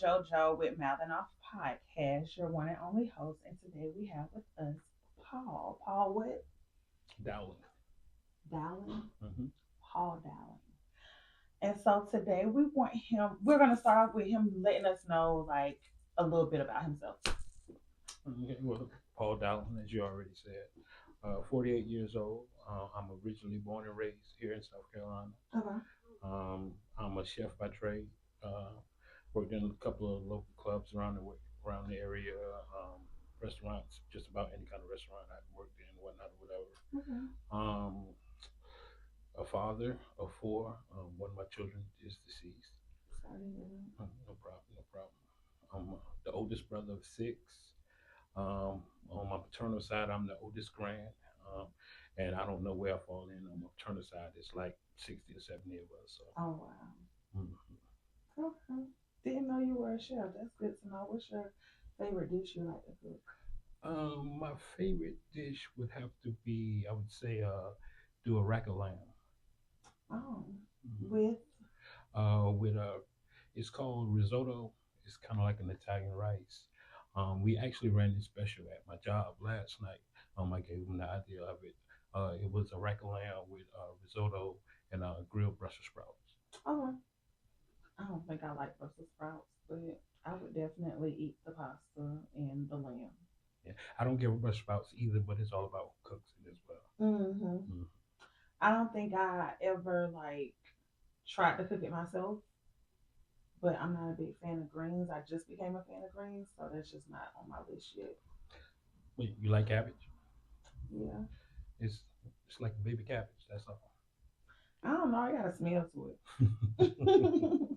girl JoJo with Mouthing Off Podcast, your one and only host. And today we have with us Paul. Paul what? Dowling. Dowling? Mm-hmm. Paul Dowling. And so today we're going to start off with him letting us know like a little bit about himself. Okay, well, Paul Dowling, as you already said, 48 years old. I'm originally born and raised here in South Carolina. Okay. I'm a chef by trade. Uh, Worked in a couple of local clubs around the area, restaurants, just about any kind of restaurant I've worked in, whatnot, or whatever. Okay. Um, a father of four. One of my children is deceased. Sorry to hear that. No problem, no problem. I'm the oldest brother of six. On my paternal side, I'm the oldest grand, um, and I don't know where I fall in. On my paternal side, it's like 60 or 70 of us. So, Oh, wow. mm. Okay. Didn't know you were a chef. That's good to know. What's your favorite dish you like to cook? My favorite dish would have to be, I would say, do a rack of lamb. Oh, Mhm. with With it's called risotto. It's kind of like an Italian rice. We actually ran this special at my job last night. I gave them the idea of it. It was a rack of lamb with risotto and grilled Brussels sprouts. okay. I don't think I like Brussels sprouts, but I would definitely eat the pasta and the lamb. Yeah, I don't give Brussels sprouts either, but it's all about who cooks it as well. Hmm. Mm. I don't think I ever like tried to cook it myself, but I'm not a big fan of greens. I just became a fan of greens, so that's just not on my list yet. Wait, you like cabbage? Yeah, It's it's like a baby cabbage. That's all. I don't know. I got a smell to it.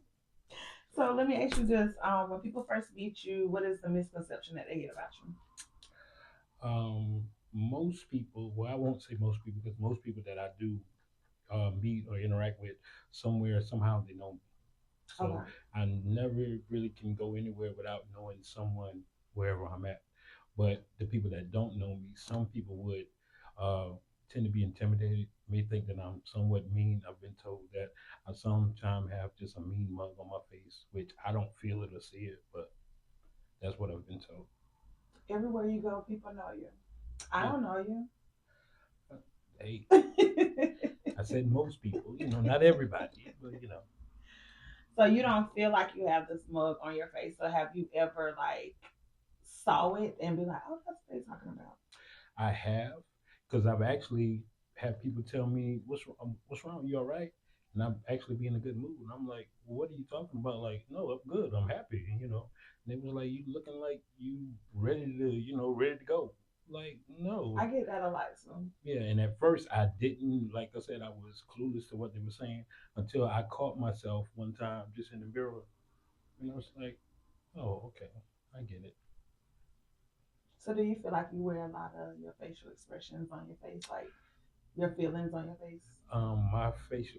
So let me ask you this: when people first meet you, what is the misconception that they get about you? Most people, well, I won't say most people because most people that I do meet or interact with somewhere somehow they know me. So Okay. I never really can go anywhere without knowing someone wherever I'm at. But the people that don't know me, some people would uh, tend to be intimidated, may think that I'm somewhat mean. I've been told that I sometimes have just a mean mug on my face, which I don't feel it or see it, but that's what I've been told. Everywhere you go, people know you. I Yeah. don't know Hey, you. I said most people, not everybody, but So you don't feel like you have this mug on your face. So have you ever like saw it and be like, oh, that's what they're talking about? I have, because I've actually had people tell me, What's wrong? You all right?" And I'm actually be in a good mood, and I'm like, well, "What are you talking about?" Like, "No, I'm good. I'm happy." And they was like, "You looking like you ready to go." Like, no. I get that a lot too. Yeah, and at first I didn't, like I said, I was clueless to what they were saying until I caught myself one time just in the mirror, and I was like, "Oh, okay, I get it." So do you feel like you wear a lot of your facial expressions on your face, like your feelings on your face?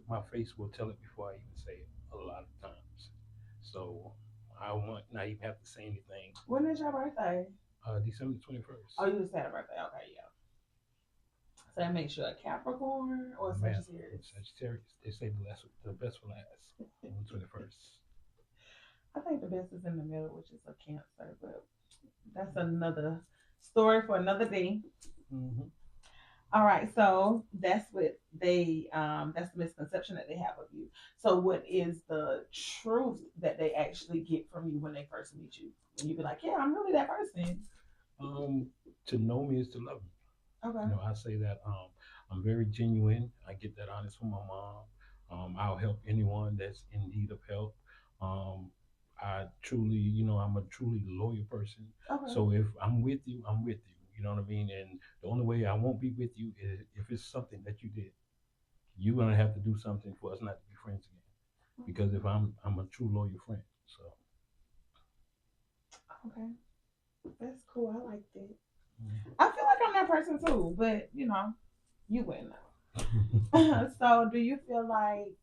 My face will tell it before I even say it a lot of times. So I won't not even have to say anything. When is your birthday? December Oh, 21st. you just had a birthday. Okay, yeah. So that makes you a Capricorn or a Man, I'm Sagittarius. Sagittarius. They say the best for last on the 21st. I think the best is in the middle, which is a Cancer, but that's another story for another day. Mm-hmm. All right, so that's the misconception that they have of you. So what is the truth that they actually get from you when they first meet you? And you be like, yeah, I'm really that person. Um, to know me is to love me. Okay. I say that I'm very genuine. I get that honest from my mom. I'll help anyone that's in need of help. Um, I truly, I'm a truly loyal person. Okay. So if I'm with you, I'm with you. You know what I mean? And the only way I won't be with you is if it's something that you did. You're gonna have to do something for us not to be friends again. Because if I'm a true loyal friend. So Okay. That's cool. I like that. mhm. I feel like I'm that person too, but you wouldn't know. So do you feel like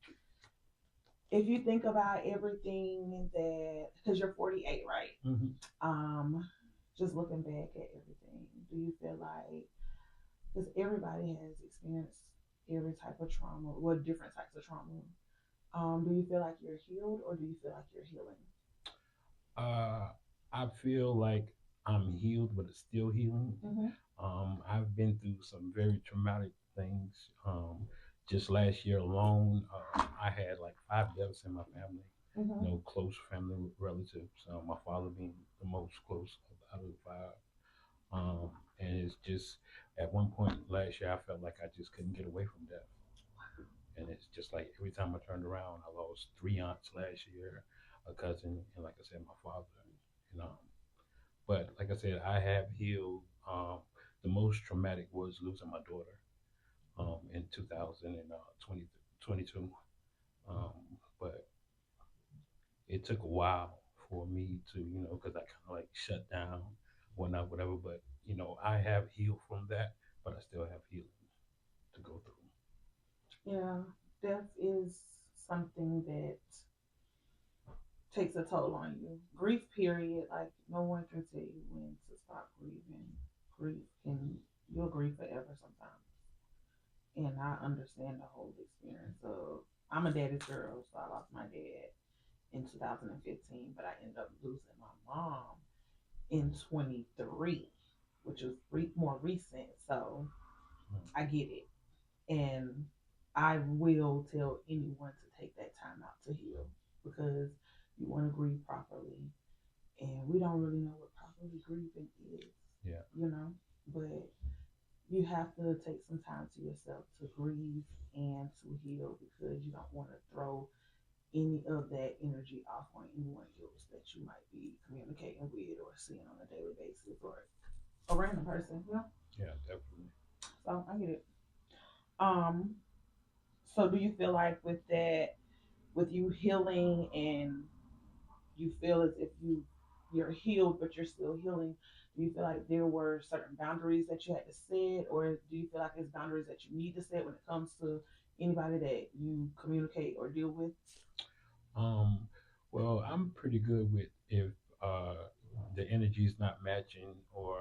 if you think about everything that because you're 48, right? Mhm. Just looking back at everything, do you feel like because everybody has experienced every type of trauma, well, different types of trauma. Do you feel like you're healed or do you feel like you're healing? I feel like I'm healed, but it's still healing. Mm-hmm. I've been through some very traumatic things. Just last year alone, I had like 5 deaths in my family. Mm-hmm. Close family relatives. My father being the most close out of the five. Um, and it's just at one point last year, I felt like I just couldn't get away from death. And it's just like every time I turned around, I lost 3 aunts last year, a cousin, and like I said, my father. You know, but like I said, I have healed. The most traumatic was losing my daughter in 2022. Um, but it took a while for me to, because I kind of like shut down, whatnot, whatever. But I have healed from that, but I still have healing to go through. Yeah, death is something that takes a toll on you. Grief, period. Like no one can tell you when to stop grieving. Grief can you'll grieve forever sometimes. And I understand the whole experience of I'm a daddy's girl, so I lost my dad in 2015, but I ended up losing my mom in 23, which was more recent. So Mm. I get it. And I will tell anyone to take that time out to heal because you want to grieve properly. And we don't really know what properly grieving is, Yeah. but you have to take some time to yourself to grieve and to heal because you don't want to throw any of that energy off on anyone else that you might be communicating with or seeing on a daily basis or a random person. Yeah, definitely. So I get it. Um, so do you feel like with that, with you healing and you feel as if you're healed but you're still healing, do you feel like there were certain boundaries that you had to set or do you feel like there's boundaries that you need to set when it comes to anybody that you communicate or deal with? Um, well, I'm pretty good with if uh, the energy is not matching or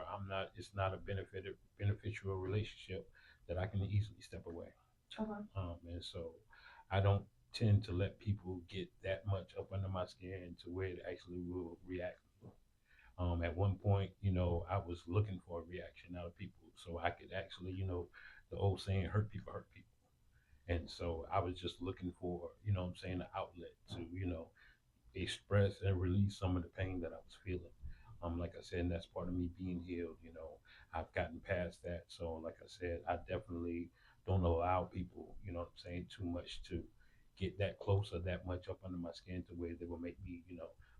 it's not a beneficial relationship that I can easily step away. Okay. And so I don't tend to let people get that much up under my skin to where it actually will react. At one point, I was looking for a reaction out of people so I could actually, the old saying, hurt people hurt people. And so I was just looking for, I'm saying, an outlet to, express and release some of the pain that I was feeling. Like I said, and that's part of me being healed. I've gotten past that. So, like I said, I definitely don't allow people, I'm saying, too much to get that close or that much up under my skin to where they will make me,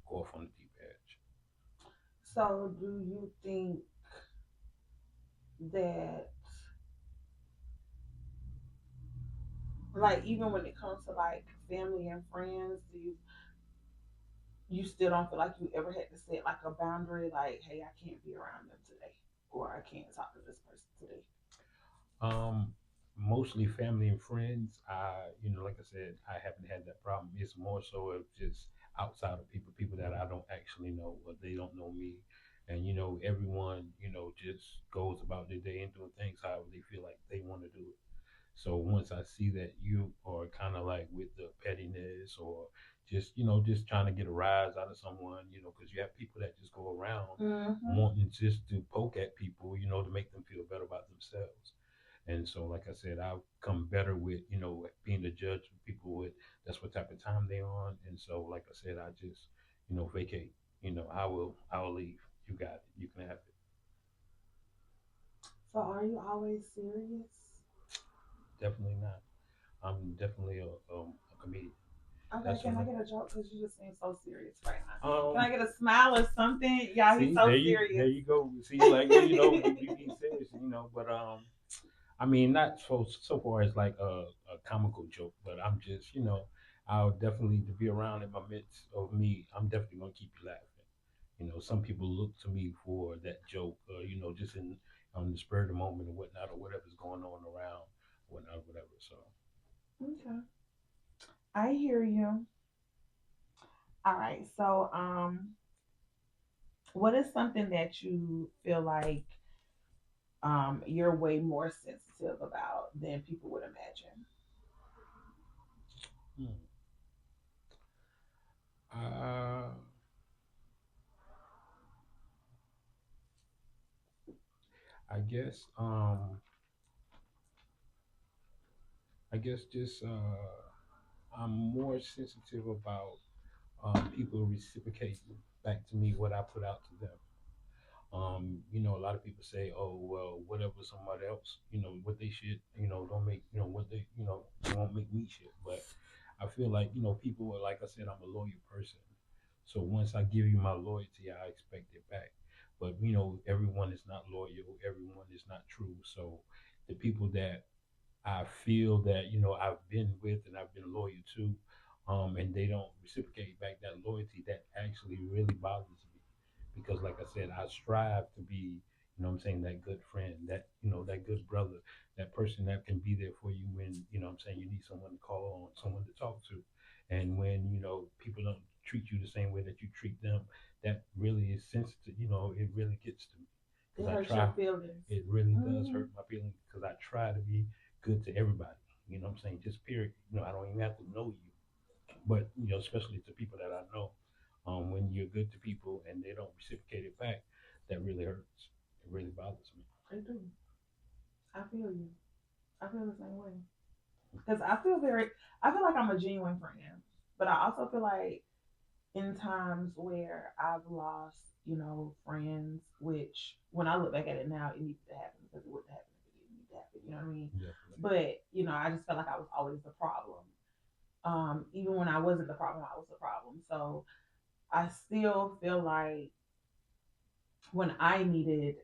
go off on the deep edge. So do you think that like even when it comes to like family and friends, you still don't feel like you ever had to set like a boundary like, hey, I can't be around them today or I can't talk to this person today? Um, Mostly family and friends. Like I said, I haven't had that problem. It's more so of just outside of people that I don't actually know or they don't know me. And everyone, just goes about their day and doing things however they feel like they want to do it. So once I see that you are kind of like with the pettiness or just trying to get a rise out of someone, because you have people that just go around Mm-hmm. wanting just to poke at people, to make them feel better about themselves. And so, like I said, I've come better with, being the judge of people with that's what type of time they're on. And so, like I said, I just, vacate. I will leave. You got it. You can have it. So are you always serious? Definitely not. I'm definitely a comedian. Okay, That's can I what. get a joke? Because you just seem so serious right now. Can I Um. get a smile or something? Y'all, he's See, so there serious. you go. See, like you be serious, But I mean, not so far as like a comical joke, but I'm just, I'll definitely to be around in my midst of me. I'm definitely gonna keep you laughing. Some people look to me for that joke, just in on the spur of the moment or whatnot, or whatever's going on around, whatnot, whatever. So, Okay. I hear you. All right. So, what is something that you feel like you're way more sensitive about than people would imagine? hmm. uh, I guess I guess just I'm more sensitive about people reciprocating back to me what I put out to them. A lot of people say, "Oh, well, whatever somebody else, what they should, don't make, what they, won't make me shit." But I feel like, people, like I said, I'm a loyal person. So once I give you my loyalty, I expect it back. But everyone is not loyal. Everyone is not true. So the people that I feel that I've been with and I've been loyal to, and they don't reciprocate back that loyalty. That actually really bothers me because, like I said, I strive to be, I'm saying, that good friend, that good brother, that person that can be there for you when I'm saying you need someone to call on, someone to talk to, and when people don't treat you the same way that you treat them, that really is sensitive. It really gets to me It because I hurts try. your feelings. It really does Hmm. hurt my feelings because I try to be good to everybody. I'm saying? Just period. I don't even have to know you. But, especially to people that I know, when you're good to people and they don't reciprocate it back, that really hurts. It really bothers me. I do. I feel you. I feel the same way. Because I feel like I'm a genuine friend. But I also feel like in times where I've lost, friends, which when I look back at it now, it needs to happen because it wouldn't happen if it didn't need to happen. You know what I mean? Definitely. But, I just felt like I was always the problem. Even when I wasn't the problem, I was the problem. So I still feel like when I needed,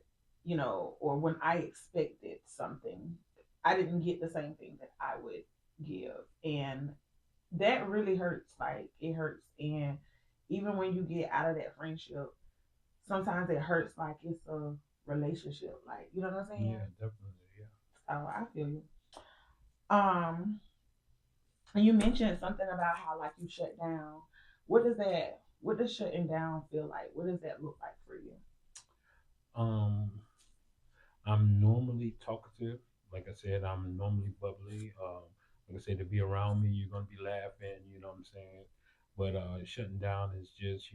or when I expected something, I didn't get the same thing that I would give. And that really hurts. Like, it hurts. And even when you get out of that friendship, sometimes it hurts like it's a relationship. Like, you know what I'm saying? Yeah, definitely. Yeah. So I feel you. Um, and you mentioned something about how like you shut down. What does shutting down feel like? What does that look like for you? Um, I'm normally talkative. Like I said, I'm normally bubbly. Like I said, to be around me, you're gonna be laughing. You know what I'm saying? But shutting down is just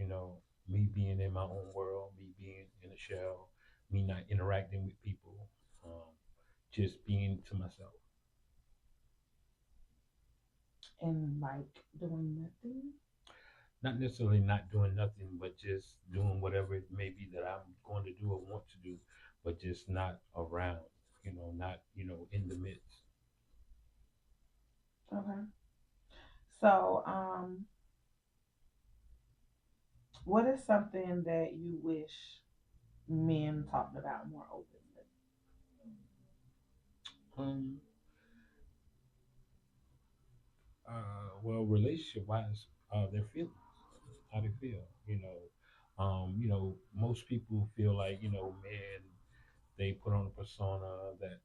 me being in my own world, me being in a shell, me not interacting with people, just being to myself. And like doing nothing? Not necessarily not doing nothing, but just doing whatever it may be that I'm going to do or want to do, but just not around. Not in the midst. Okay. So, what is something that you wish men talked about more openly? Um, well, relationship wise, their feelings, how they feel. Most people feel like men they put on a persona that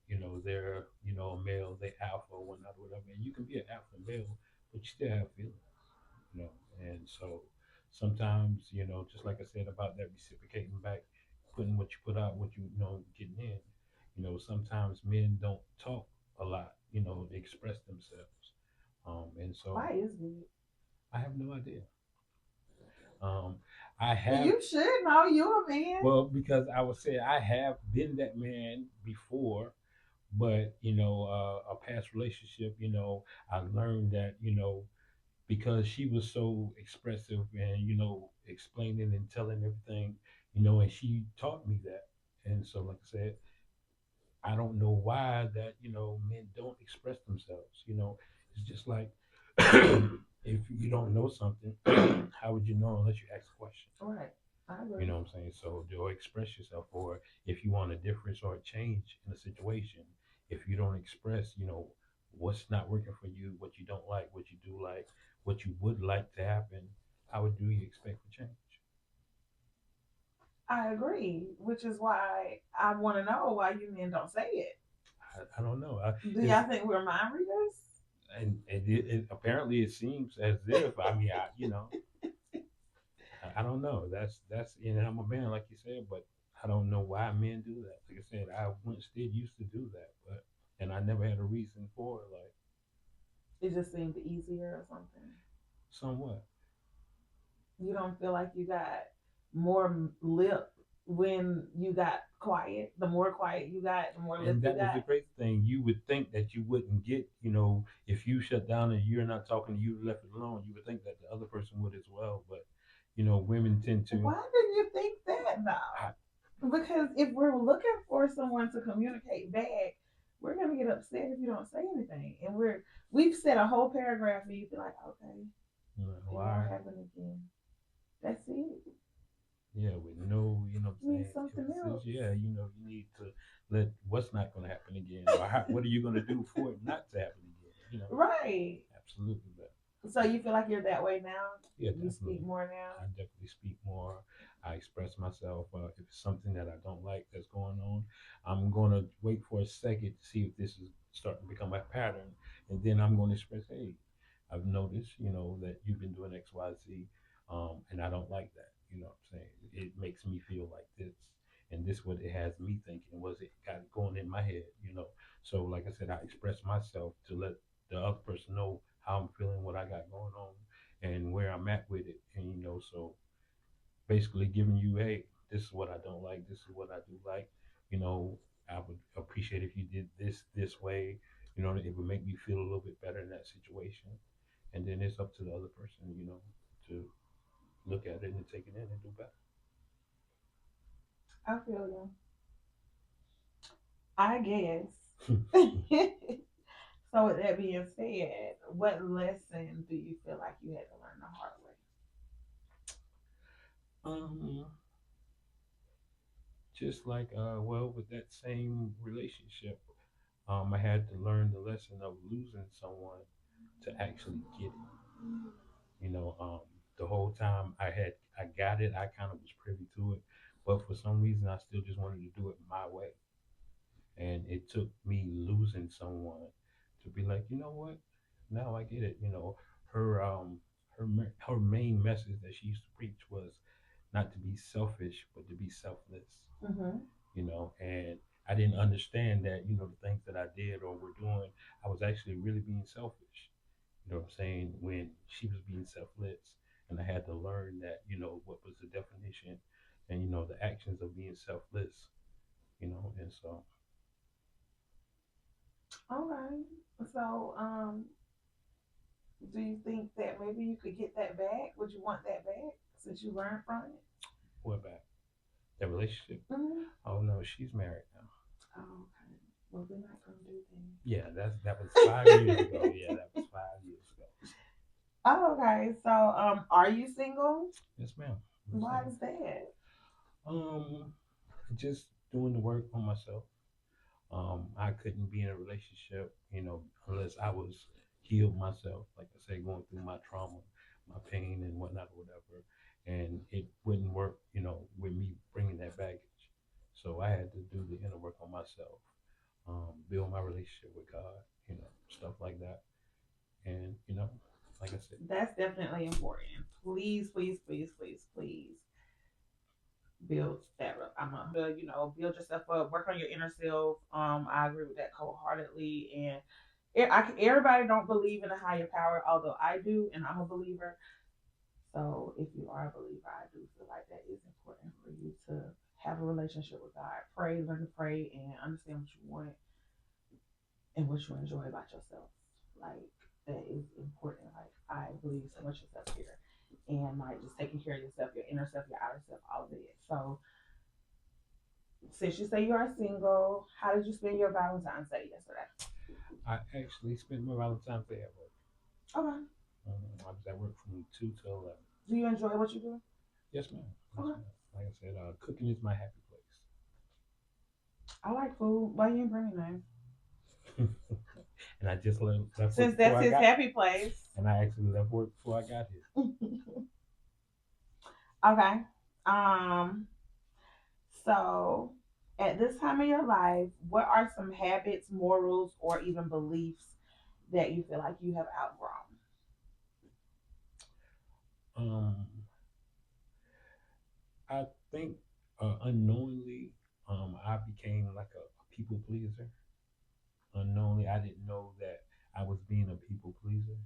they're a male, they alpha or whatnot, whatever. And you can be an alpha male, but you still have feelings, you know. And so sometimes just like I said about that reciprocating back, putting what you put out, what getting in. Sometimes men don't talk a lot, they express themselves. And so Why is it? I have no idea. Um, I have, You should know. You a man. well, because I would say I have been that man before, but a past relationship, I learned that because she was so expressive and explaining and telling everything, and she taught me that. And so, like I said, I don't know why that men don't express themselves. It's just like if you don't know something, how would you know unless you ask a question? All right. I You agree. know what I'm saying? So, do express yourself, or if you want a difference or a change in a situation, if you don't express, what's not working for you, what you don't like, what you do like, what you would like to happen, how do you expect for change? I agree, which is why I want to know why you men don't say it. I don't know. Do It's y'all think we're mind readers? and apparently it seems as if I mean I don't know. That's I'm a man like you said, but I don't know why men do that. Like I said, I once did used to do that, but and I never had a reason for it. Like It just seemed easier or something. somewhat. You don't feel like you got more lip. when you got quiet. The more quiet you got, the more And left you that was got. the great thing. You would think that you wouldn't get, if you shut down and you're not talking, you left it alone. You would think that the other person would as well. But women tend to. Why did you think that I, though? Because if we're looking for someone to communicate back, we're gonna get upset if you don't say anything. And we've said a whole paragraph and you feel like, okay, it won't why? happen again. That's it. Yeah, with no, what I'm Need saying, something emphasis. else. Yeah, you need to let what's not going to happen again, or what are you going to do for it not to happen again? Right. Absolutely. But So you feel like you're that way now? yeah, You speak definitely. more now? I definitely speak more. I express myself. If it's something that I don't like that's going on, I'm going to wait for a second to see if this is starting to become a pattern, and then I'm going to express, hey, I've noticed, that you've been doing X, Y, Z, and I don't like that. You know what I'm saying? It makes me feel like this, and this what it has me thinking. Was it got it going in my head? So like I said, I express myself to let the other person know how I'm feeling, what I got going on, and where I'm at with it. And so basically giving you, hey, this is what I don't like, this is what I do like. You know, I would appreciate if you did this way. It would make me feel a little bit better in that situation. And then it's up to the other person, to look at it and take it in and do I feel you. I guess. better. So with that being said, what lesson do you feel like you had to learn the hard way? um, just like well, with that same relationship, I had to learn the lesson of losing someone to actually get it. The whole time I got it, I kind of was privy to it, but for some reason I still just wanted to do it my way, and it took me losing someone to be like, you know what, now I get it. Her her main message that she used to preach was not to be selfish, but to be selfless. Mm-hmm. And I didn't understand that, the things that I did or were doing, I was actually really being selfish. You know what I'm saying? When she was being selfless, and I had to learn that, what was the definition and, the actions of being selfless, and so, Okay. So, do you think that maybe you could get that back? Would you want that back since you learned from it? what about that relationship? Mm-hmm. Oh, no, she's married now. Oh, okay. Well, we're not gonna do Yeah, that was 5 years ago. Yeah, that was 5 years ago. that. Oh, okay. So, are you single? Yes, ma'am. I'm Why single. is that? Um, just doing the work on myself. I couldn't be in a relationship, unless I was healed myself. Like I said, going through my trauma, my pain, and whatnot, or whatever. And it wouldn't work, with me bringing that baggage. So I had to do the inner work on myself, build my relationship with God, stuff like that. And like I said, That's definitely important. Please, please, please, please, please build that up. I'm a, build yourself up, work on your inner self. I agree with that wholeheartedly. And everybody don't believe in a higher power, although I do, and I'm a believer. So if you are a believer, I do feel like that is important for you to have a relationship with God. Pray, learn to pray, and understand what you want and what you enjoy about yourself. Like that is important. Like I believe so much in self care and like just taking care of yourself, your inner self, your outer self, all of it. So since you say you are single, how did you spend your Valentine's Day yesterday? I actually spent my Valentine's Day at work. Okay. I was at work from 2 to 11. Do you enjoy what you do? Yes, ma'am. Yes, Okay. ma'am. Like I said, cooking is my happy I like food. Why you ain't bringing none? place. And I just left work Since before that's I his got, happy place. and I actually left work before I got here. Okay. Um, so at this time of your life, what are some habits, morals, or even beliefs that you feel like you have outgrown? Um, I think unknowingly, I became like a people pleaser. Unknowingly, I didn't know that I was being a people pleaser.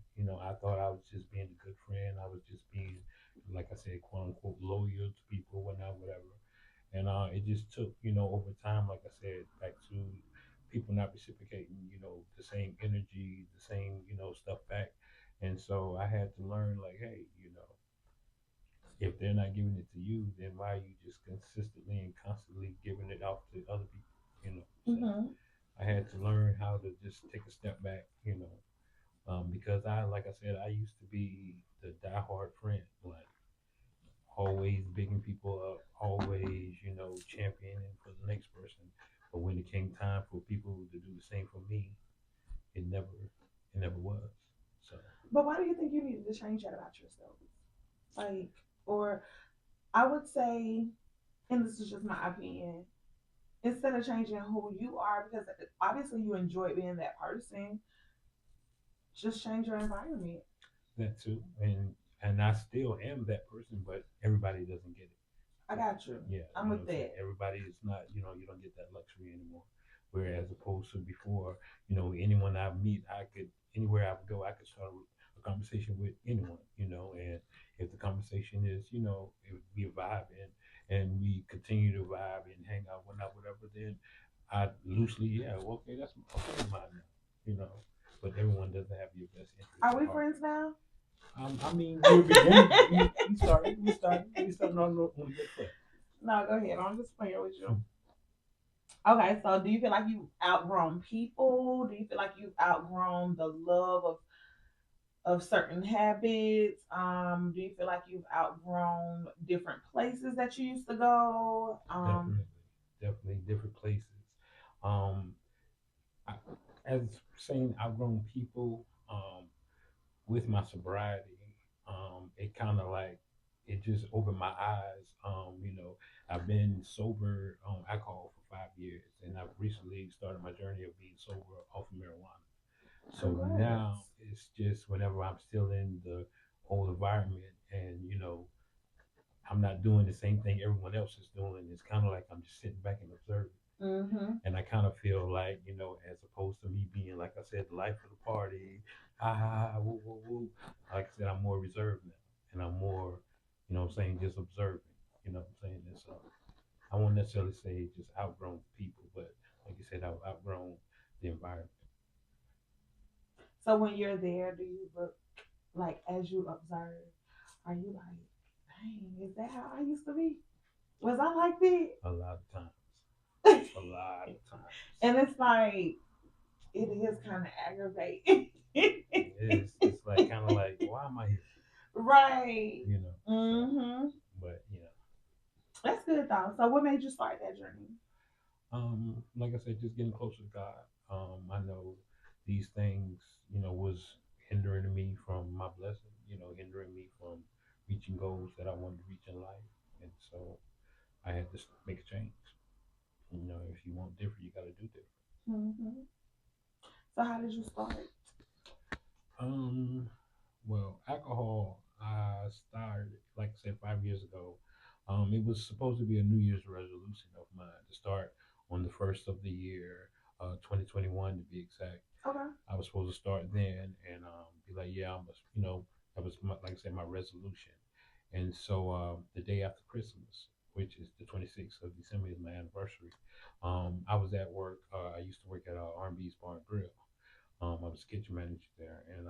I thought I was just being a good friend. I was just being, like I said, quote unquote, loyal to people, whatnot, whatever. And it just took, over time, like I said, back to people not reciprocating, the same energy, the same, stuff back. And so I had to learn, like, hey, if they're not giving it to you, then why are you just consistently and constantly giving it off to other people? So Mm-hmm. I had to learn how to just take a step back, because like I said, I used to be the diehard friend, like always bigging people up, always, championing for the next person. But when it came time for people to do the same for me, it never was. So But why do you think you needed to change that about yourself? Like, or I would say, and this is just my opinion, instead of changing who you are, because obviously you enjoy being that person, just change your environment. that too, and I still am that person, but everybody doesn't get it. I got you. Yeah, I'm with what I'm saying? that. Everybody is not, you don't get that luxury anymore. Whereas opposed to before, anyone I meet, anywhere I would go, I could start a conversation with anyone, and if the conversation is, if we vibe and we continue to vibe and hang out, whatever, then I loosely, yeah, well, okay, that's a friend of mine now, you know. But everyone doesn't have your best interest Are at we heart. friends now? I mean, we're beginning. We started on a good foot. No, go ahead. I'm just playing with you. Okay, so do you feel like you've outgrown people? Do you feel like you've outgrown the love of certain habits? Do you feel like you've outgrown different places that you used to go? Definitely, definitely different places. Um, I, as saying outgrown people, with my sobriety, it kind of like it just opened my eyes. I've been sober on alcohol for 5 years, and I've recently started my journey of being sober off of marijuana. So now Congrats. it's just whenever I'm still in the old environment, and I'm not doing the same thing everyone else is doing. It's kind of like I'm just sitting back and observing. Mm-hmm. And I kind of feel like, as opposed to me being, like I said, the life of the party, ha ha ha, woo woo woo. Like I said, I'm more reserved now, and I'm more, what I'm saying, just observing. You know what I'm saying? And so I won't necessarily say just outgrown people, but like you said, I've outgrown the environment. So when you're there, do you look like as you observe? Are you like, dang, is that how I used to be? Was I like A lot of times, that? a lot of times. And it's like it is kind of aggravating. It is. It's like kind of like, why am I here? Right. So, Mm-hmm. but That's good though. So what made you start that journey? like I said, just getting closer to God. I know these things, was hindering me from my blessing, hindering me from reaching goals that I wanted to reach in life. And so I had to make a change. If you want different, you got to do different. Mm-hmm. So how did you start? Um, well, alcohol, I started, like I said, 5 years ago. It was supposed to be a New Year's resolution of mine to start on the first of the year, 2021 to be exact. Okay. I was supposed to start then and be like, yeah, that was like I said, my resolution. And so the day after Christmas, which is the 26th of December, is my anniversary. I was at work. I used to work at R&B's Bar and Grill. I was kitchen manager there, and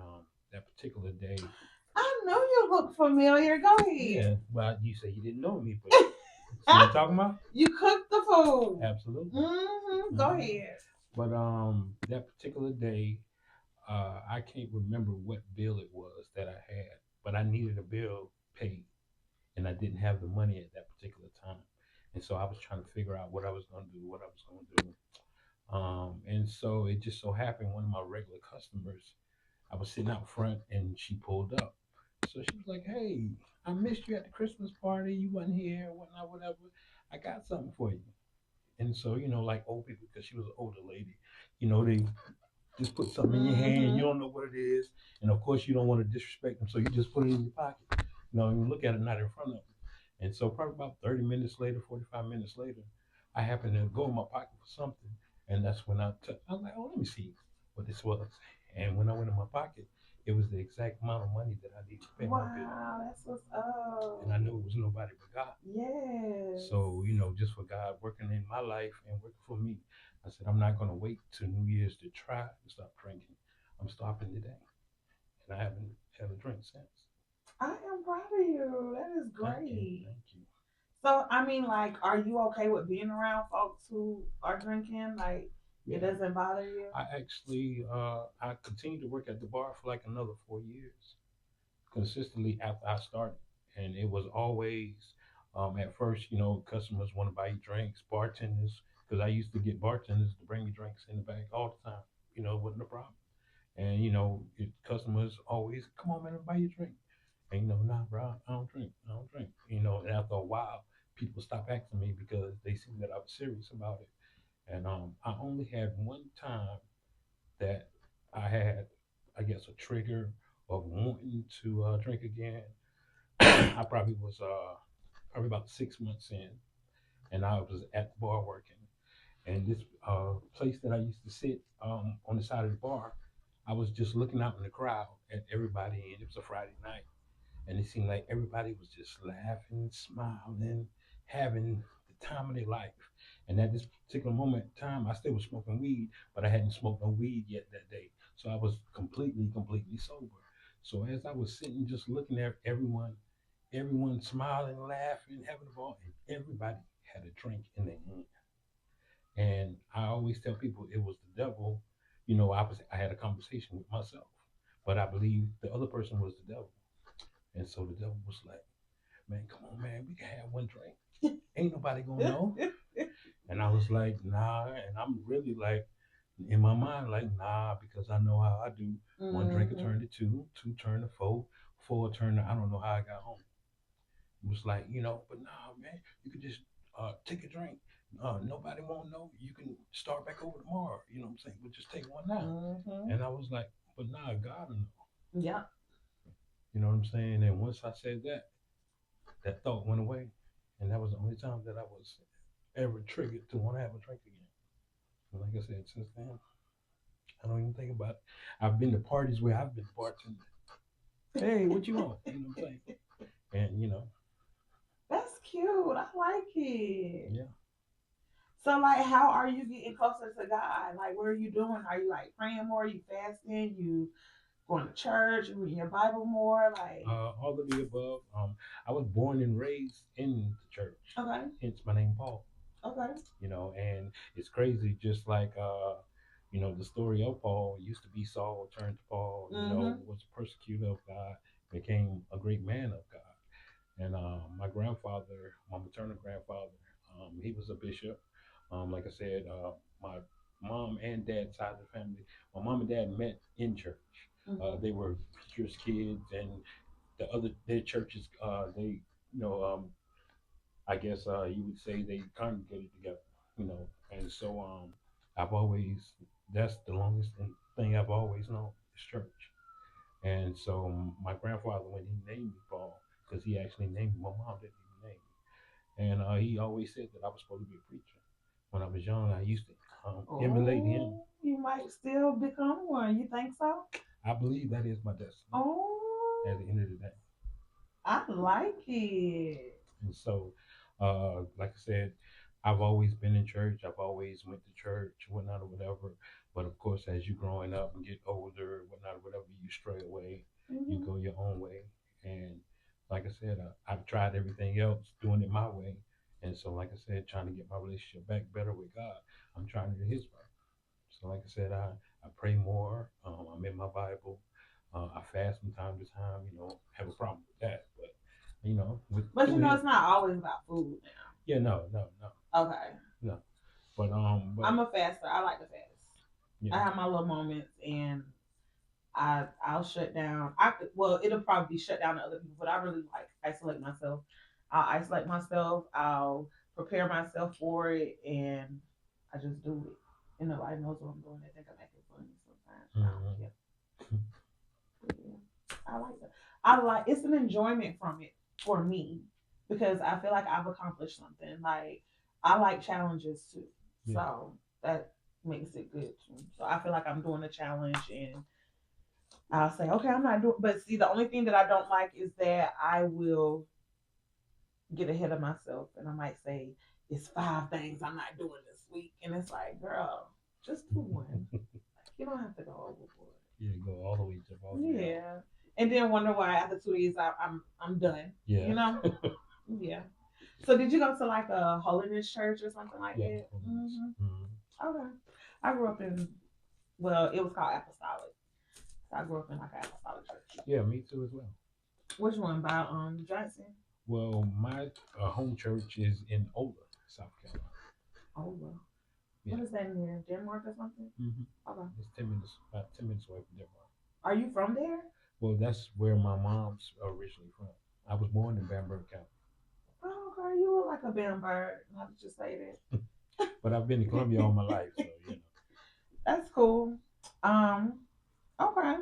that particular day, I know you look familiar. Go yeah. ahead. Well, you say you didn't know me, but see what I'm talking about? You cooked the food. Absolutely. Mm-hmm. Go Hmm. ahead. But that particular day, I can't remember what bill it was that I had, but I needed a bill paid, and I didn't have the money at that particular time, and so I was trying to figure out what I was going to do, what I was going to do. And so it just so happened one of my regular customers, I was sitting out front, and she pulled up. So she was like, "Hey, I missed you at the Christmas party. You wasn't here, whatnot, whatever. I got something for you." And so, like old people, because she was an older lady, they just put something in your hand. You Mm-hmm. don't know what it is, and of course, you don't want to disrespect them, so you just put it in your pocket. And you look at it not in front of them. And so, probably about 30 minutes later, 45 minutes later, I happened to go in my pocket for something, and that's when I was like, "Oh, let me see what this was." And when I went in my pocket, it was the exact amount of money that I needed to pay my bill, Wow, that's what's up. and I knew it was nobody but God. Yes. So, just for God working in my life and working for me. I said, I'm not going to wait till New Year's to try to stop drinking. I'm stopping today. And I haven't had a drink since. I am proud of you. That is Thank you. great. Thank you. So, I mean, like, are you okay with being around folks who are drinking? Like, it Yeah. doesn't bother you? I actually, I continued to work at the bar for like another 4 years consistently after I started. And it was always, at first, customers want to buy you drinks, bartenders, because I used to get bartenders to bring me drinks in the bag all the time. It wasn't a problem. And, customers always, come on, man, I'll buy you a drink. And, nah, bro, I don't drink. I don't drink. And after a while, people stopped asking me because they seen that I was serious about it. And I only had one time that I had, I guess, a trigger of wanting to drink again. I probably was probably about 6 months in, and I was at the bar working. And this place that I used to sit on the side of the bar, I was just looking out in the crowd at everybody, and it was a Friday night, and it seemed like everybody was just laughing, smiling, having the time of their life. And at this particular moment in time, I still was smoking weed, but I hadn't smoked no weed yet that day. So I was completely sober. So as I was sitting, just looking at everyone smiling, laughing, having a ball, and everybody had a drink in their hand. And I always tell people it was the devil. I had a conversation with myself, but I believe the other person was the devil. And so the devil was like, man, come on, man, we can have one drink. Ain't nobody gonna know. And I was like, nah. And I'm really like, in my mind, like, nah, because I know how I do. One drink will turn to two, two turn to four, four turn to, I don't know how I got home. It was like, but nah, man, you could just take a drink. Nobody won't know. You can start back over tomorrow. You know what I'm saying? But just take one now. And I was like, but nah, God will know. Yeah. You know what I'm saying? And once I said that, that thought went away. And that was the only time that I was ever triggered to want to have a drink again. And like I said, since then, I don't even think about it. I've been to parties where I've been bartending. Hey, what you want? You know what I'm saying? And That's cute. I like it. yeah. So, like, how are you getting closer to God? Like, what are you doing? Are you like praying more? You fasting? You going to church? You reading your Bible more? Like, All of the above. I was born and raised in the church. okay, Hence my name Paul. okay, And it's crazy, just like the story of Paul used to be Saul, turned to Paul, was a persecutor of God, became a great man of God. And my grandfather, my maternal grandfather, he was a bishop. Like I said, my mom and dad side of the family, my mom and dad met in church. They were preachers' kids, and their churches, they, you know, I guess you would say they congregated together, And so I've always that's the longest thing I've always known is church. And so my grandfather, when he named me Paul, because he actually named me, my mom didn't even name me, and he always said that I was supposed to be a preacher. When I was young, I used to emulate him. You might still become one. You think so? I believe that is my destiny. Oh, at the end of the day. I like it. And so, like I said, I've always been in church. I've always went to church, whatnot, or whatever. But of course, as you growing up and get older, whatnot, or whatever, you stray away. You go your own way. And like I said, I've tried everything else, doing it my way. And so, like I said, trying to get my relationship back better with God, I'm trying to do His way. So, like I said, I pray more. I'm in my Bible. I fast from time to time. Have a problem with that, but But it's not always about food now. Yeah, no. Okay. No, but I'm a faster. I like to fast. Yeah. I have my little moments, and I'll shut down. It'll probably be shut down to other people, but I really like isolate myself. I'll isolate myself. I'll prepare myself for it, and I just do it. And nobody knows what I'm doing. They think I'm acting funny sometimes. I like that. It's an enjoyment from it for me because I feel like I've accomplished something. Like I like challenges too, so that makes it good too. So I feel like I'm doing a challenge and I'll say, okay, I'm not doing. But see, the only thing that I don't like is that I will get ahead of myself and I might say, it's 5 things I'm not doing this week. And it's like, girl, just do one. You don't have to go overboard. Yeah, go all the way to all the way out. Yeah. And then wonder why after 2 days I'm done. Yeah. You know? Yeah. So did you go to like a holiness church or something like Yeah. that? Okay. Mm-hmm. I grew up in, well, it was called Apostolic. So I grew up in like an Apostolic church. Yeah, me too as well. Which one by Johnson? Well, my home church is in Ola, South Carolina. Oh well. Yeah. What is that near Denmark or something? Mm-hmm. Okay. It's 10 minutes, about 10 minutes away from Denmark. Are you from there? Well, that's where my mom's originally from. I was born in Bamberg County. Oh, girl, you look like a Bamberg. How did you say that? But I've been to Columbia all my life, so you know. That's cool. Um, okay.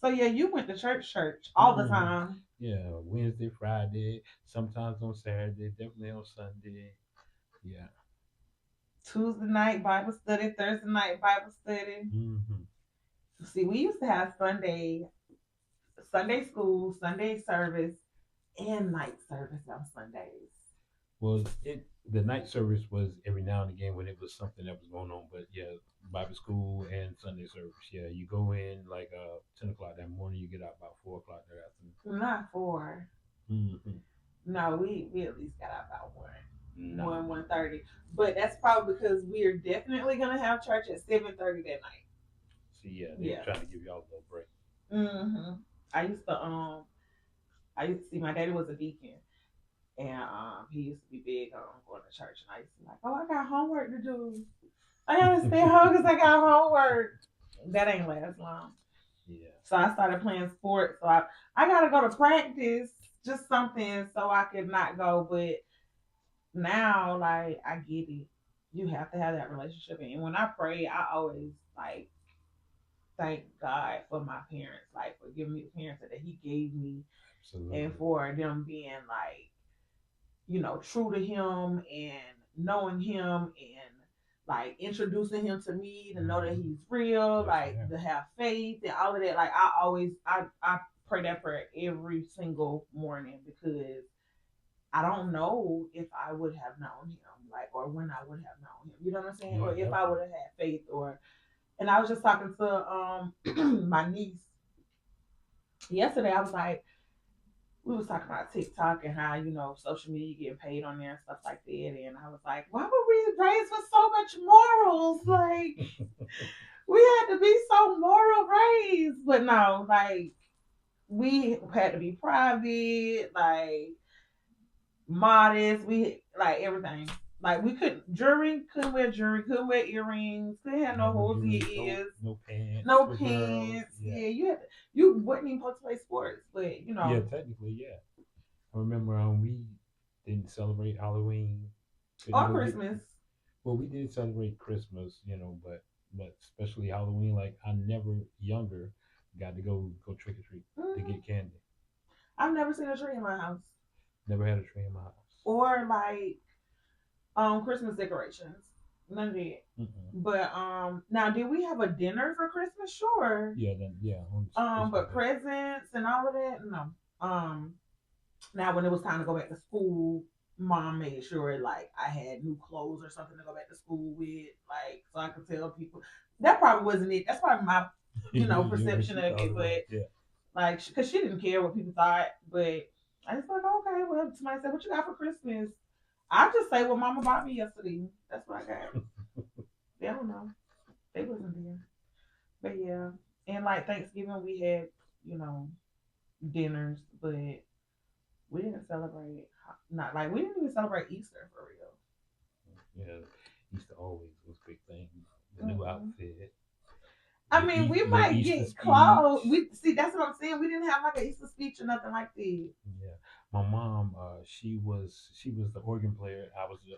So yeah, you went to church all the time. Yeah, Wednesday, Friday, sometimes on Saturday, definitely on Sunday. Yeah. Tuesday night Bible study, Thursday night Bible study. Mm-hmm. See, we used to have Sunday school, Sunday service, and night service on Sundays. Well, the night service was every now and again when it was something that was going on, but yeah, Bible school and Sunday service. Yeah, you go in like 10 o'clock that morning, you get out about 4 o'clock that afternoon. Not 4. Mm-hmm. No, we at least got out about 1. No. 1:30. But that's probably because we are definitely gonna have church at 7:30 that night. See, they're trying to give y'all a little break. I used to see my daddy was a deacon, and he used to be big on going to church, and I used to be like, oh, I got homework to do. I gotta stay home because I got homework. That ain't last long. Yeah. So I started playing sports. So I gotta go to practice, just something so I could not go. But now, like, I get it. You have to have that relationship. And when I pray, I always like thank God for my parents, like for giving me the parents that He gave me. Absolutely. And for them being like, true to Him and knowing Him and like introducing Him to me to know that He's real, like to have faith and all of that. Like I pray that prayer every single morning because I don't know if I would have known Him, like, or when I would have known Him. You know what I'm saying? Yeah, or if I would have had faith, or. And I was just talking to my niece yesterday. I was like, we was talking about TikTok and how social media getting paid on there and stuff like that. And I was like, why were we raised with so much morals? Like, we had to be so moral raised, but no, like we had to be private, like modest. We like everything. Like we couldn't wear jewelry, couldn't wear earrings, couldn't have no holes in your ears, no pants, no pants. Yeah, you wasn't even supposed to play sports, but Yeah, technically, yeah. I remember we didn't celebrate Halloween or Christmas. Well, we did celebrate Christmas, but especially Halloween. Like I never younger got to go trick or treat to get candy. I've never seen a tree in my house. Never had a tree in my house. Or like Christmas decorations. None of that. But now did we have a dinner for Christmas? Sure. Yeah, but presents and all of that, no. Now when it was time to go back to school, mom made sure like I had new clothes or something to go back to school with, like so I could tell people. That probably wasn't it. That's probably my perception of it, but like because she didn't care what people thought, but I just like okay, well somebody said what you got for Christmas. I just say what Mama bought me yesterday. That's what I got. They don't know. They wasn't there. But yeah. And like Thanksgiving we had, dinners, but we didn't celebrate we didn't even celebrate Easter for real. Yeah. Easter always was a big thing. The new outfit. I mean, we might get clothes. We see that's what I'm saying. We didn't have like an Easter speech or nothing like that. Yeah. My mom, she was the organ player. I was the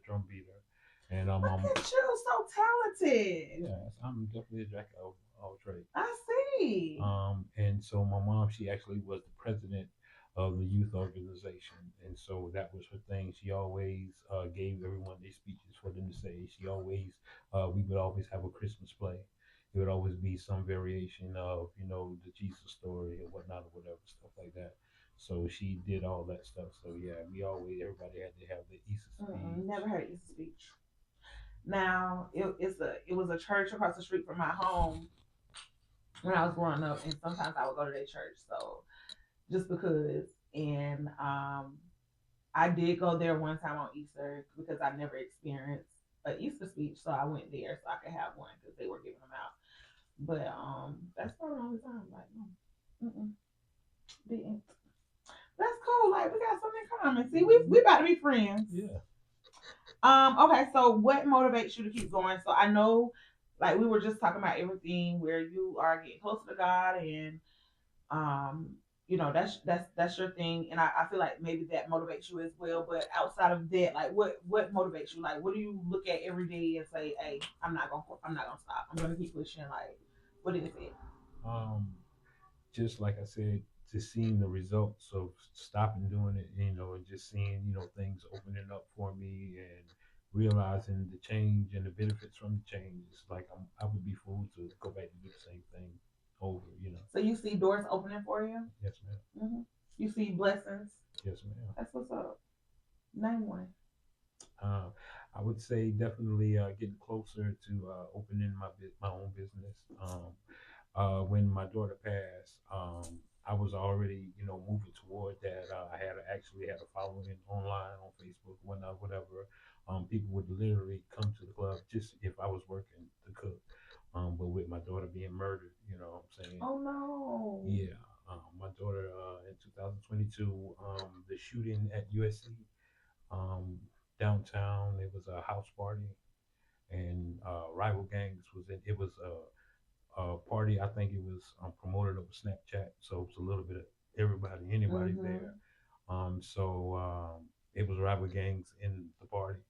drum beater, and Look at you, so talented. Yeah, I'm definitely a jack of all trades. I see. And so my mom, she actually was the president of the youth organization, and so that was her thing. She always gave everyone their speeches for them to say. She always, we would always have a Christmas play. It would always be some variation of the Jesus story or whatnot or whatever stuff like that. So she did all that stuff. So yeah, everybody had to have the Easter speech. Never heard Easter speech. Now it was a church across the street from my home when I was growing up, and sometimes I would go to their church. So just because, and I did go there one time on Easter because I never experienced an Easter speech, so I went there so I could have one because they were giving them out. But that's probably the only time. Like, no, didn't. That's cool. Like we got something in common. See, we about to be friends. Yeah. Okay, so what motivates you to keep going? So I know, like we were just talking about everything where you are getting closer to God, and um, that's your thing, and I feel like maybe that motivates you as well. But outside of that, like what motivates you? Like what do you look at every day and say, hey, I'm not gonna stop. I'm gonna keep pushing. Like what is it? Um, just like I said, just seeing the results of stopping doing it, and just seeing, things opening up for me and realizing the change and the benefits from the change. It's like I would be fooled to go back and do the same thing over. So you see doors opening for you. Yes, ma'am. You see blessings. Yes, ma'am. That's what's up. Name one. Uh, I would say definitely getting closer to opening my own business. When my daughter passed, I was already, moving toward that. I actually had a following online on Facebook, whatnot, whatever. People would literally come to the club just if I was working to cook. But with my daughter being murdered, what I'm saying? Oh no. Yeah. My daughter in 2022, the shooting at USC um, downtown. It was a house party, and rival gangs was in. It was a party. I think it was promoted over Snapchat, so it was a little bit of everybody, anybody there. It was rival gangs in the party,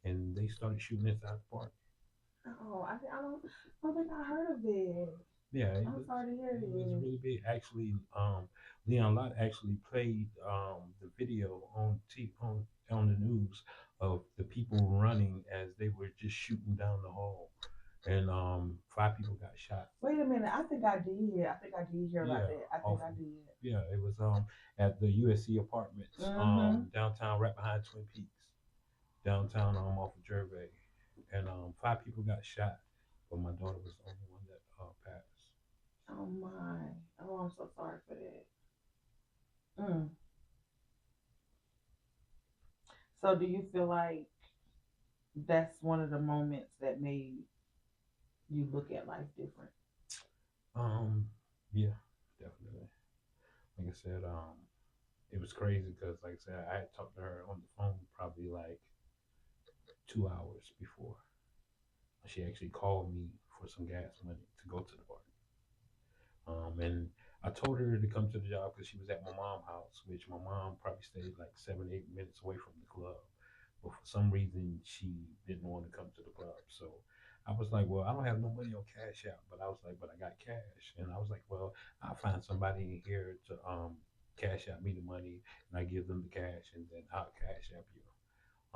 and they started shooting inside the party. Oh, I don't think I heard of it. Yeah, I'm sorry to hear it was this. really big. Actually, Leon Lott actually played the video on the news of the people running as they were just shooting down the hall, and 5 people got shot. Wait a minute. I think I did. I think I did hear about Yeah, that. I think I awful. did. Yeah, it was at the USC apartments downtown, right behind Twin Peaks, downtown off of Gervais, and 5 people got shot, but my daughter was the only one that passed. Oh my. Oh, I'm so sorry for that. Mm. So do you feel like that's one of the moments that made you look at life different? Um, yeah, definitely. Like I said, it was crazy because, like I said, I had talked to her on the phone probably like 2 hours before. She actually called me for some gas money to go to the party. And I told her to come to the job because she was at my mom's house, which my mom probably stayed like 7, 8 minutes away from the club. But for some reason, she didn't want to come to the club. So I was like, well, I don't have no money on Cash App, but I was like, but I got cash. And I was like, well, I'll find somebody in here to Cash App me the money, and I give them the cash, and then I'll Cash App you.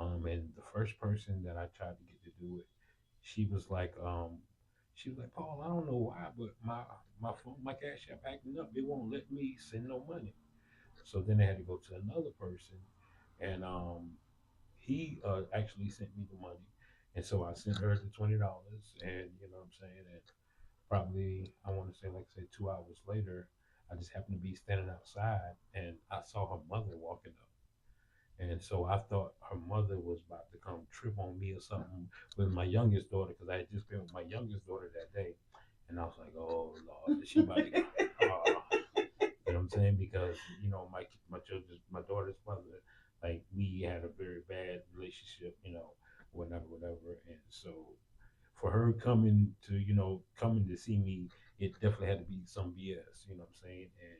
And the first person that I tried to get to do it, she was like, Paul, I don't know why, but my phone, my Cash App acting up. It won't let me send no money. So then I had to go to another person, and he actually sent me the money, and so I sent her the $20, and what I'm saying, and probably I want to say, like I said, 2 hours later, I just happened to be standing outside, and I saw her mother walking up. And so I thought her mother was about to come trip on me or something with my youngest daughter, because I had just been with my youngest daughter that day. And I was like, oh, Lord, is she about to you know what I'm saying? Because, my daughter's mother, like, we had a very bad relationship, whatever, whatever. And so for her coming to see me, it definitely had to be some BS, you know what I'm saying? And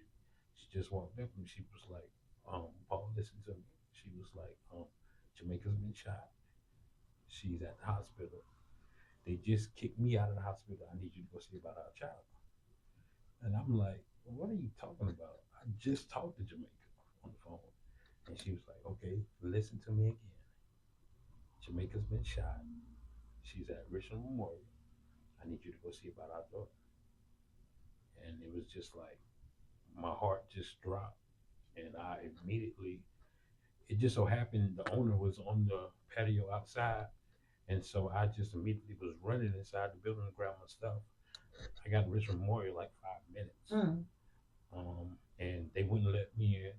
she just walked up and she was like, Paul, listen to me. She was like, Jamaica's been shot. She's at the hospital. They just kicked me out of the hospital. I need you to go see about our child. And I'm like, well, what are you talking about? I just talked to Jamaica on the phone. And she was like, okay, listen to me again. Jamaica's been shot. She's at Richland Memorial. I need you to go see about our daughter. And it was just like, my heart just dropped. And I immediately, it just so happened the owner was on the patio outside, and so I just immediately was running inside the building to grab my stuff. I got to Richmond Memorial like 5 minutes, Mm. and they wouldn't let me in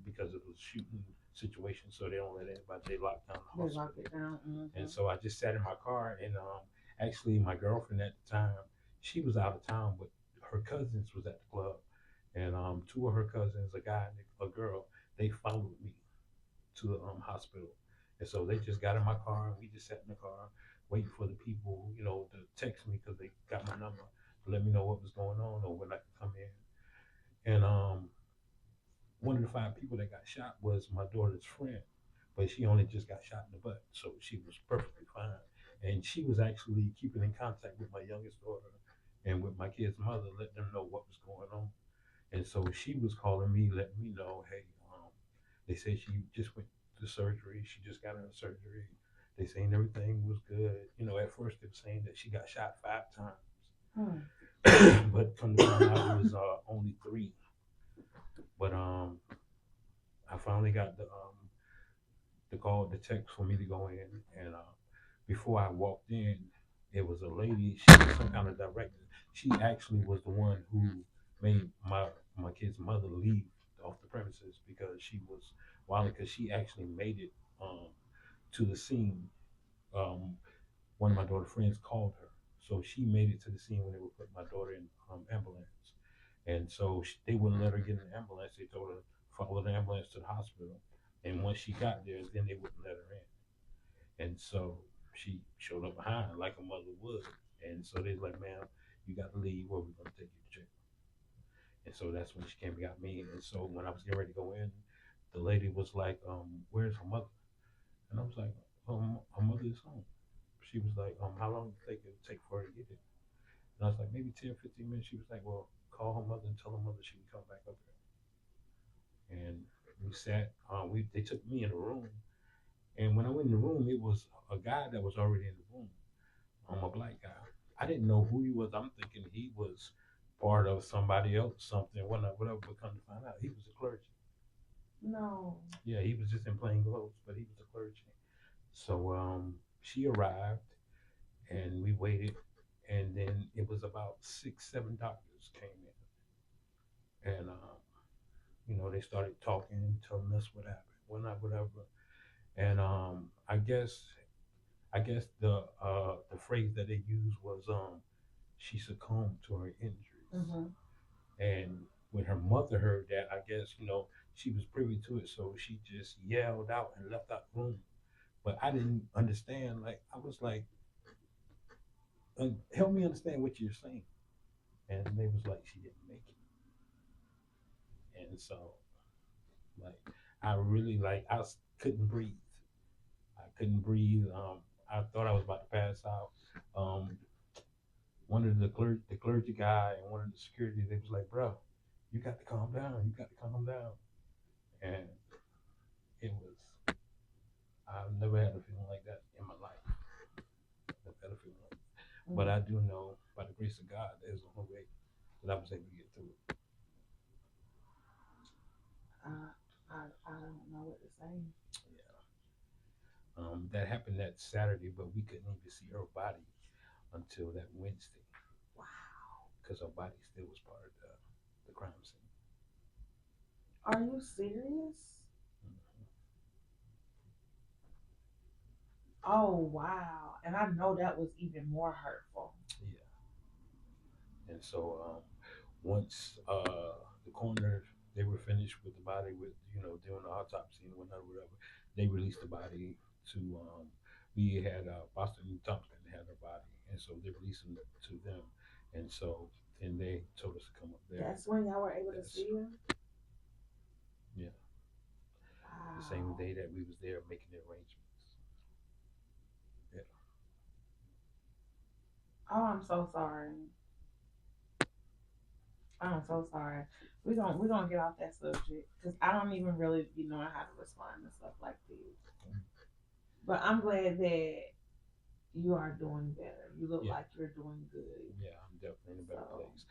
because it was a shooting situation, so they don't let anybody. They locked down the They hospital, lock it down. and so I just sat in my car, and actually my girlfriend at the time, she was out of town, but her cousins was at the club, and two of her cousins, a guy and a girl, they followed me to the hospital. And so they just got in my car and we just sat in the car waiting for the people, to text me because they got my number to let me know what was going on or when I could come in. And one of the five people that got shot was my daughter's friend, but she only just got shot in the butt, so she was perfectly fine. And she was actually keeping in contact with my youngest daughter and with my kid's mother, letting them know what was going on. And so she was calling me, letting me know, hey, they said she just went to surgery. She just got out of surgery. They saying everything was good. At first they were saying that she got shot 5 times, Mm. but come to find out it was only three. But I finally got the call, the text for me to go in, and before I walked in, it was a lady. She was some kind of director. She actually was the one who made my kid's mother leave off the premises because she was wild. Because she actually made it to the scene. Um, One of my daughter's friends called her, so she made it to the scene when they were putting my daughter in ambulance. And so they wouldn't let her get in the ambulance. They told her follow the ambulance to the hospital, and once she got there, then they wouldn't let her in. And so she showed up behind like a mother would. And so they was like, ma'am, you got to leave or we're going to take you to jail. And so that's when she came and got me. And so when I was getting ready to go in, the lady was like, where's her mother? And I was like, her mother is home. She was like, how long did it take for her to get it? And I was like, maybe 10, 15 minutes. She was like, well, call her mother and tell her mother she can come back up here. And we sat, they took me in the room. And when I went in the room, it was a guy that was already in the room. A black guy. I didn't know who he was. I'm thinking he was part of somebody else, something, whatever. But come to find out, he was a clergy. No. Yeah, he was just in plain clothes, but he was a clergy. So she arrived, and we waited, and then it was about 6, 7 doctors came in, and they started talking, telling us what happened, whatever. And I guess the phrase that they used was she succumbed to her injuries. Mm-hmm. And when her mother heard that, I guess she was privy to it, so she just yelled out and left out the room. But I didn't understand. Like I was like, help me understand what you're saying. And they was like, she didn't make it. And so, like, I really couldn't breathe. I couldn't breathe. I thought I was about to pass out. Um, One of the clergy guy and one of the security, they was like, bro, you got to calm down. You got to calm down. And it was, I've never had a feeling like that in my life. Never had a feeling like that. Mm-hmm. But I do know, by the grace of God, there's a way that I was able to get through it. I don't know what to say. Yeah. That happened that Saturday, but we couldn't even see her body until that Wednesday. Wow. Because her body still was part of the crime scene. Are you serious? Mm-hmm. Oh, wow. And I know that was even more hurtful. Yeah. And so once the coroner, they were finished with the body, with doing the autopsy and whatever, they released the body to we had Boston Thompson had her body, and so they released them to them, and so then they told us to come up there. That's when y'all were able to see her. Yeah. Wow. The same day that we was there making the arrangements. Yeah. Oh, I'm so sorry. I'm so sorry. We're gonna get off that subject because I don't even really be knowing how to respond to stuff like this. Mm-hmm. But I'm glad that you are doing better. You look like you're doing good. Yeah, I'm definitely in a better place.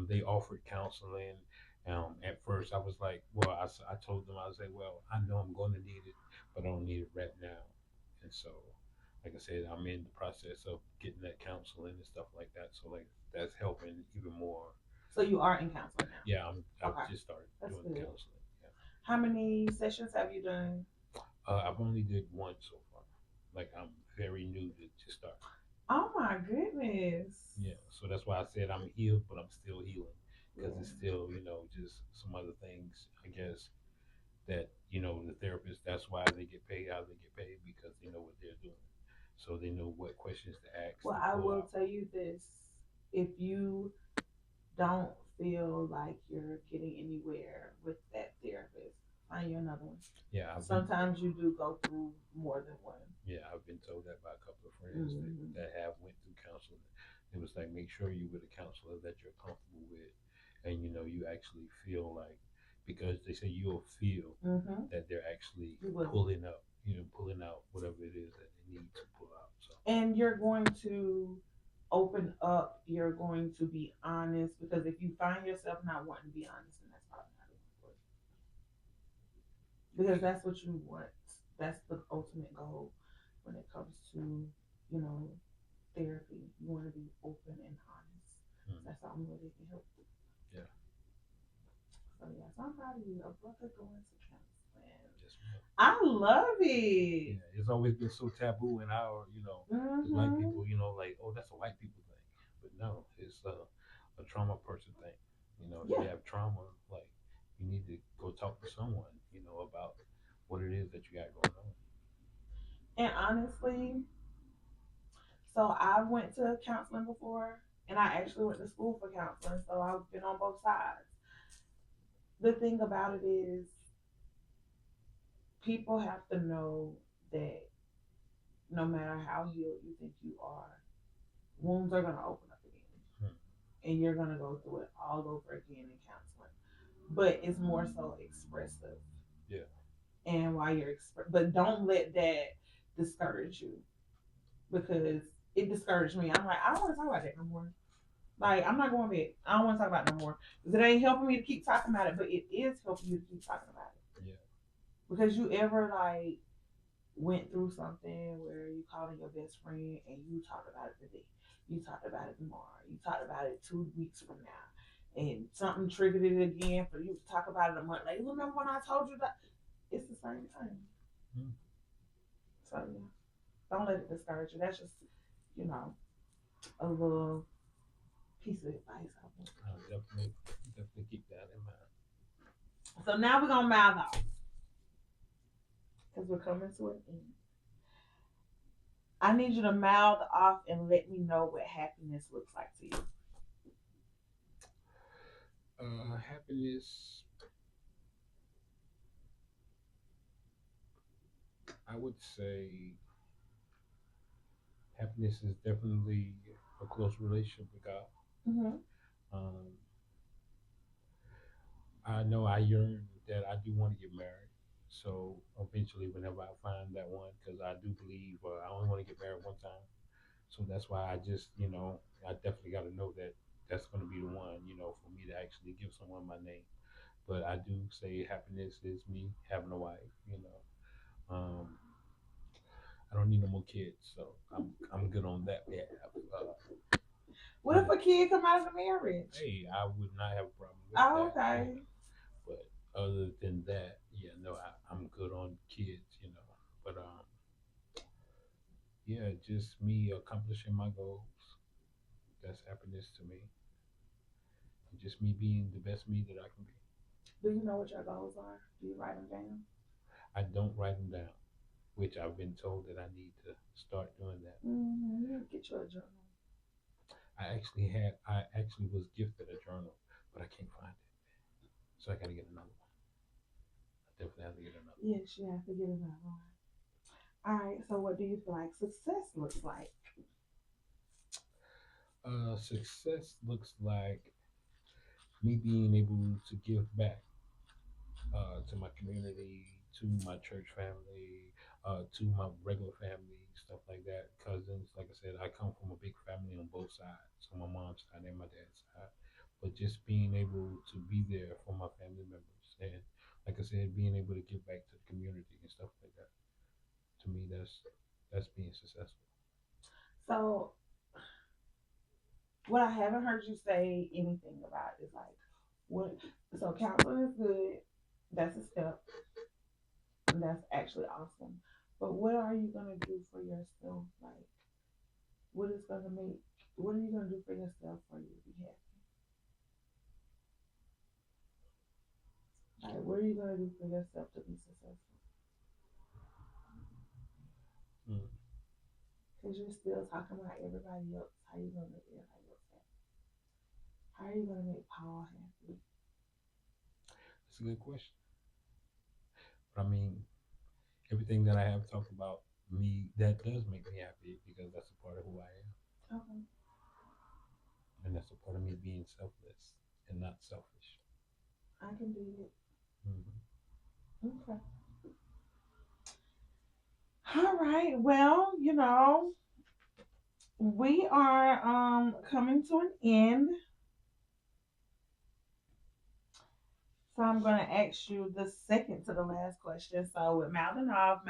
They offered counseling, At first, I was like, well, I told them, I was like, well, I know I'm going to need it, but I don't need it right now. And so, like I said, I'm in the process of getting that counseling and stuff like that. So, like, that's helping even more. So you are in counseling Yeah, now. I've Okay, just started that's doing good. counseling. Yeah. How many sessions have you done? I've only did one so far. Like, I'm very new to just start. Oh my goodness. Yeah, so that's why I said I'm healed, but I'm still healing because Yeah. it's still, some other things, I guess, that, the therapist, that's why they get paid how they get paid because they know what they're doing. So they know what questions to ask Well, to I pull will out. tell you this: if you don't feel like you're getting anywhere with that therapist, find you another one. Yeah, Sometimes you do go through more than one. I've been told that by a couple of friends Mm-hmm. that have went through counseling. It was like make sure you with a counselor that you're comfortable with, and you actually feel like because they say you'll feel Mm-hmm. that they're actually You will. pulling out whatever it is that they need to pull out. So And you're going to open up, you're going to be honest, because if you find yourself not wanting to be honest, then that's probably not it for you. Because that's what you want. That's the ultimate goal when it comes to, you know, therapy. You want to be open and honest. mm, That's the only way they can help you. yeah, So yes, I'm proud of you. A brother going to counseling. just I love it. yeah. It's always been so taboo in our as black Mm-hmm. people, like oh that's a white people thing, but no, it's a trauma person thing. If you Yeah. have trauma, like you need to go talk to someone, about what it is that you got going on. And honestly, so I went to counseling before, and I actually went to school for counseling. So I've been on both sides. The thing about it is, people have to know that no matter how healed you think you are, wounds are going to open up again, Hmm. and you're going to go through it all over again in counseling. But it's more so expressive, Yeah. and while but don't let that discourage you because it discouraged me. I'm like, I don't want to talk about that no more. Like, I'm not going back. I don't want to talk about it no more because it ain't helping me to keep talking about it, but it is helping you to keep talking about it. Yeah. Because you ever like went through something where you called in your best friend and you talked about it today, you talked about it tomorrow, you talked about it 2 weeks from now, and something triggered it again for you to talk about it a month later. Remember when I told you that? It's the same thing. Hmm. So yeah, don't let it discourage you. That's just you know a little piece of advice I want. I'll definitely keep that in mind. So now we're gonna mouth off because we're coming to an end. I need you to mouth off and let me know what happiness looks like to you. Happiness, I would say happiness is definitely a close relationship with God. Mm-hmm. Um, I know I yearn that I do want to get married. So eventually, whenever I find that one, because I do believe I only want to get married one time. So that's why I just, I definitely got to know that that's going to be the one, for me to actually give someone my name. But I do say happiness is me having a wife. Um, I don't need no more kids, so I'm good on that behalf. What if But a kid come out of the marriage? hey, I would not have a problem with Oh, that. okay. But other than that, yeah, no, I'm good on kids. But yeah, just me accomplishing my goals. That's happiness to me. And just me being the best me that I can be. Do you know what your goals are? Do you write them down? I don't write them down, which I've been told that I need to start doing that. Mm-hmm. You get you a journal. I actually was gifted a journal, but I can't find it, so I got to get another one. I definitely have to get another one. Yes, you have to get another one. All right. So, what do you feel like success looks like? Success looks like me being able to give back to my community, to my church family, to my regular family, stuff like that. Cousins, like I said, I come from a big family on both sides, on my mom's side and my dad's side. but just being able to be there for my family members, and like I said, being able to give back to the community and stuff like that. To me, that's being successful. So what I haven't heard you say anything about is like what. So counseling is good. That's a step. And that's actually awesome. But what are you gonna do for yourself? Like, what is gonna make? What are you gonna do for yourself for you to be happy? Like, what are you gonna do for yourself to be successful? Mm. Because you're still talking about everybody else. How you gonna make everybody else happy? How are you gonna make Paul happy? That's a good question. But I mean, everything that I have talked about me that does make me happy because that's a part of who I am, Okay, and that's a part of me being selfless and not selfish. I can do it. Hmm. Okay. All right. Well, we are coming to an end. So I'm gonna ask you the second to the last question. So with mouthing off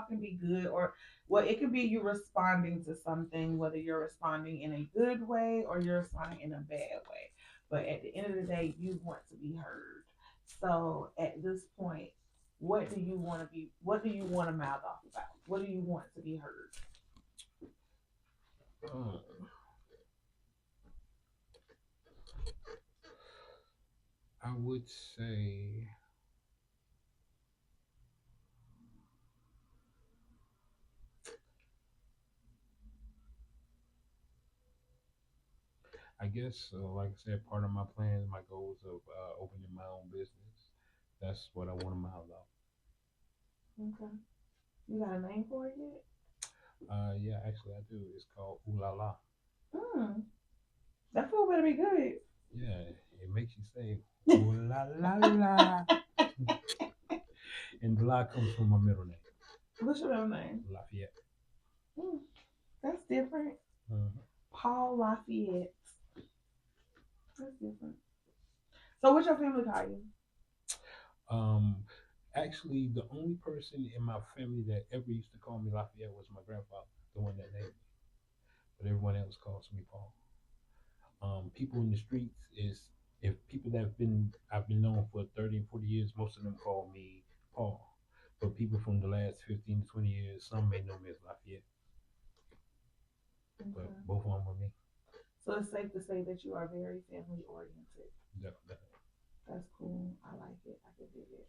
can be good or well, it could be you responding to something, whether you're responding in a good way or you're responding in a bad way. But at the end of the day, you want to be heard. So at this point, what do you want to mouth off about? What do you want to be heard? Uh, I would say, I guess, like I said, part of my plans, my goals of opening my own business. That's what I want to mouth out. Okay. You got a name for it yet? Yeah, actually, I do. It's called Ooh La La. Hmm. That food better be good. Yeah, it makes you say Ooh La La La, and the La comes from my middle name, What's your real name? Lafayette. Hmm. That's different. Mhm. Paul Lafayette. That's different. So what's your family call you? Um, Actually, the only person in my family that ever used to call me Lafayette was my grandfather, the one that named me. But everyone else calls me Paul. People in the streets is if people that I've been known for 30 and 40 years, most of them call me Paul. But people from the last 15 to 20 years, some may know me as Lafayette, but Okay. both of them are me. So it's safe to say that you are very family oriented. Definitely. That's cool. I like it. I can dig it.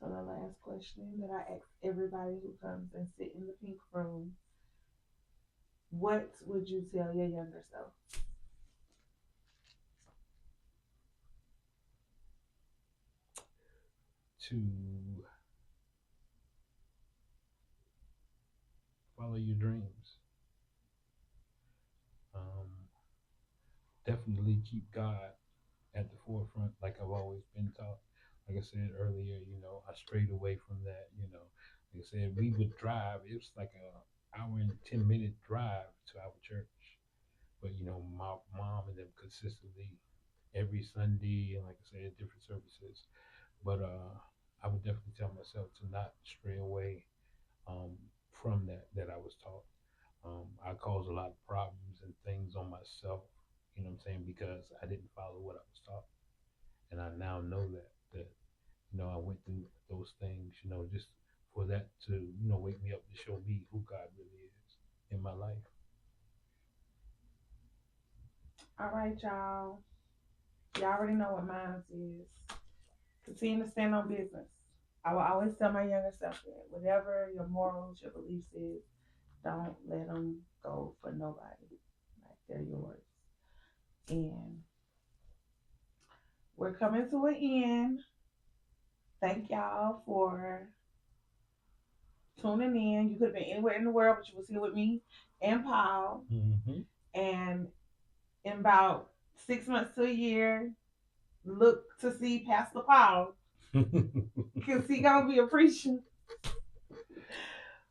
So the last question that I ask everybody who comes and sit in the pink room, what would you tell your younger self? To follow your dreams. Um, Definitely keep God at the forefront, like I've always been taught. Like I said earlier, I strayed away from that. Like I said, we would drive. It was like a hour and 10-minute drive to our church. But my mom and them consistently every Sunday, and like I said, different services. But I would definitely tell myself to not stray away um, from that I was taught. I caused a lot of problems and things on myself. You know what I'm saying? Because I didn't follow what I was taught, and I now know that I went through those things. Just for that to wake me up to show me who God really is in my life. All right, y'all. Y'all already know what mine is. Continue to stand on business. I will always tell my younger self that whatever your morals, your beliefs is, don't let them go for nobody. Like they're yours. And we're coming to an end. Thank y'all for tuning in. You could have been anywhere in the world, but you was here with me and Paul. Mm-hmm. And in about 6 months to a year, look to see Pastor Paul because he gonna be appreciative.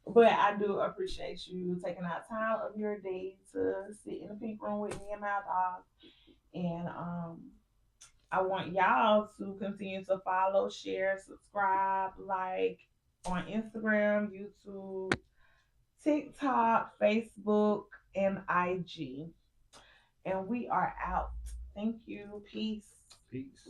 But I do appreciate you taking out time of your day to sit in the pink room with me and my dog And I want y'all to continue to follow, share, subscribe, like on Instagram, YouTube, TikTok, Facebook, and IG. And we are out. Thank you. Peace. Peace.